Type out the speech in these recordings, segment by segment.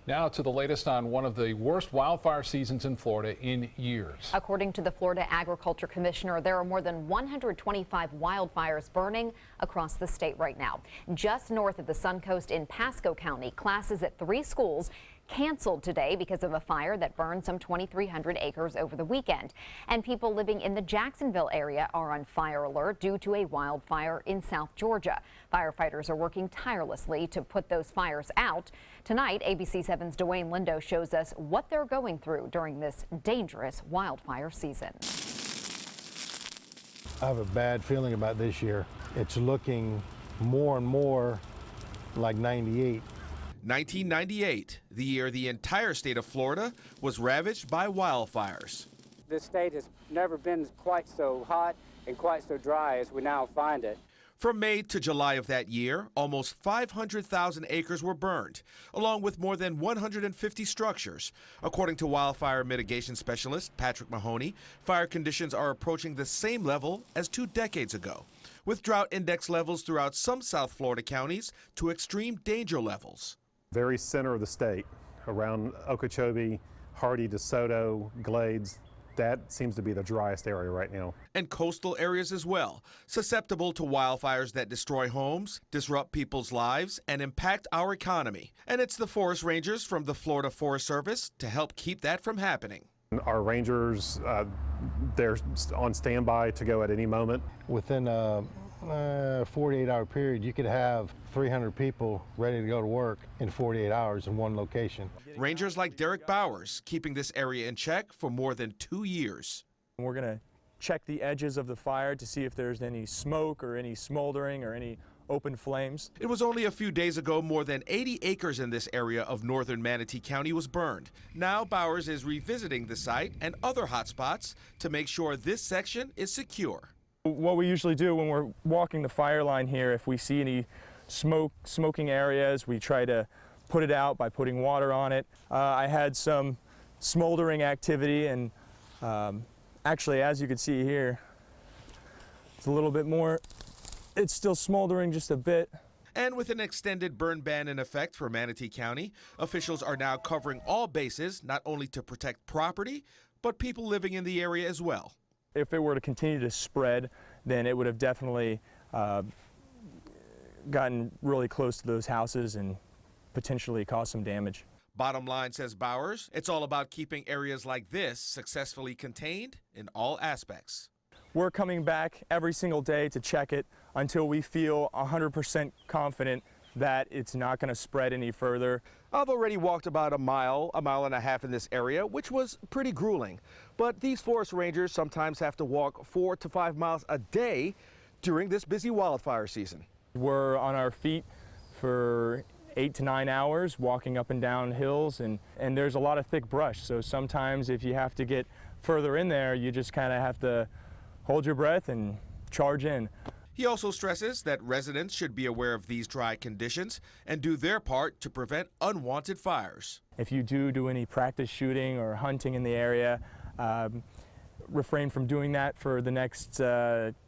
Now to the latest on one of the worst wildfire seasons in Florida in years. According to the Florida Agriculture Commissioner, there are more than 125 wildfires burning across the state right now. Just north of the Suncoast in Pasco County, classes at 3 schools canceled today because of a fire that burned some 2,300 acres over the weekend. And people living in the Jacksonville area are on fire alert due to a wildfire in South Georgia. Firefighters are working tirelessly to put those fires out. Tonight, ABC 7's Dwayne Lindo shows us what they're going through during this dangerous wildfire season. I have a bad feeling about this year. It's looking more and more like 98. 1998, the year the entire state of Florida was ravaged by wildfires. This state has never been quite so hot and quite so dry as we now find it. From May to July of that year, almost 500,000 acres were burned, along with more than 150 structures. According to wildfire mitigation specialist Patrick MAHONEY, fire conditions are approaching the same level as 2 decades ago, with drought index levels throughout some South Florida counties to extreme danger levels. Very center of the state, around Okeechobee, Hardy, DeSoto, Glades, that seems to be the driest area right now. And coastal areas as well, susceptible to wildfires that destroy homes, disrupt people's lives, and impact our economy. And it's the forest rangers from the Florida Forest Service to help keep that from happening. Our rangers, they're on standby to go at any moment. Within a 48-hour period, you could have 300 people ready to go to work in 48 hours in one location. Rangers like Derek Bowers keeping this area in check for more than 2 years. We're going to check the edges of the fire to see if there's any smoke or any smoldering or any open flames. It was only a few days ago more than 80 acres in this area of northern Manatee County was burned. Now Bowers is revisiting the site and other hot spots to make sure this section is secure. What we usually do when we're walking the fire line here, if we see any smoking areas, we try to put it out by putting water on it. I had some smoldering activity, and actually, as you can see here, it's a little bit more. It's still smoldering just a bit. And with an extended burn ban in effect for Manatee County, officials are now covering all bases, not only to protect property, but people living in the area as well. If it were to continue to spread, then it would have definitely gotten really close to those houses and potentially caused some damage. Bottom line, says Bowers, it's all about keeping areas like this successfully contained in all aspects. We're coming back every single day to check it until we feel 100% confident that it's not going to spread any further. I've already walked about a mile and a half in this area, which was pretty grueling. But these forest rangers sometimes have to walk 4 to 5 miles a day during this busy wildfire season. We're on our feet for 8 to 9 hours walking up and down hills, and there's a lot of thick brush. So sometimes if you have to get further in there, you just kind of have to hold your breath and charge in. He also stresses that residents should be aware of these dry conditions and do their part to prevent unwanted fires. If you do any practice shooting or hunting in the area, refrain from doing that for the next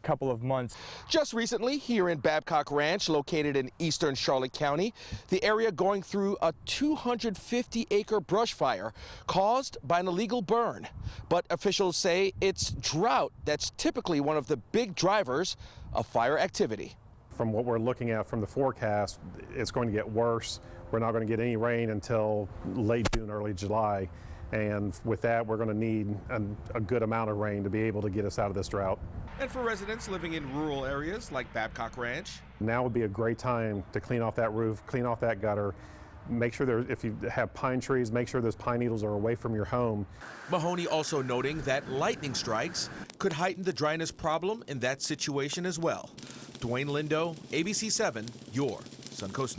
couple of months. Just recently, here in Babcock Ranch, located in eastern Charlotte County, the area going through a 250-acre brush fire caused by an illegal burn. But officials say it's drought that's typically one of the big drivers of fire activity. From what we're looking at from the forecast, it's going to get worse. We're not going to get any rain until late June, early July. And with that, we're going to need a good amount of rain to be able to get us out of this drought. And for residents living in rural areas like Babcock Ranch, now would be a great time to clean off that roof, clean off that gutter. Make sure if you have pine trees, make sure those pine needles are away from your home. Mahoney also noting that lightning strikes could heighten the dryness problem in that situation as well. Dwayne Lindo, ABC 7, your Suncoast News.